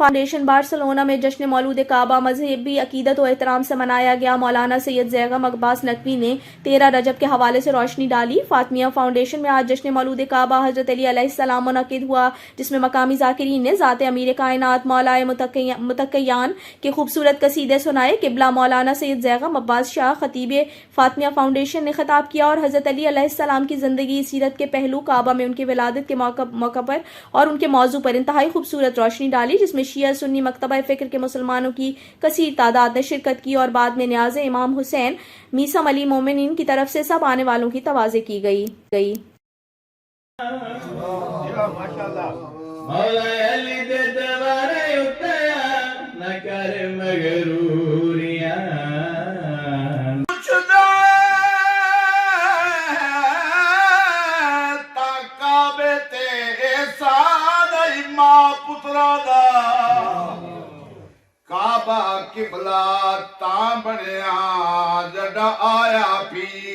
Foundation Barcelona में जश्न मौलूद काबा मजहबी अकीदत और एहतराम से मनाया गया। मौलाना सैयद ज़ैगम अब्बास नकवी ने 13 रजब के हवाले से रोशनी डाली। फातिमिया फाउंडेशन में आज जश्न मौलूद काबा हज़रत अली अलैहिस्सलाम मुनक़िद हुआ, जिसमें मकामी ज़ाकिरीन ने ज़ाते अमीर कायनात मौलाए मुतक़य्यान के खूबसूरत कसीदे सुनाए। किबला मौलाना सैयद ज़ैगम अब्बास शाह खतीब फातिमिया फाउंडेशन ने खिताब किया और हज़रत अली अलैहिस्सलाम की ज़िंदगी सीरत के पहलू, काबा में उनकी विलादत के मौका पर और उनके मौजू पर इंतहाई खूबसूरत रोशनी डाली, जिसमें शिया सुन्नी मकतबा फ़िक्र के मुसलमानों की कसीर तादाद ने शिरकत की और बाद में न्याज़ इमाम हुसैन मीसम अली मोमिनीन की तरफ से सब आने वालों की तवाज़े की गई। काबा किबला तां बनिया जड़ा आया पीर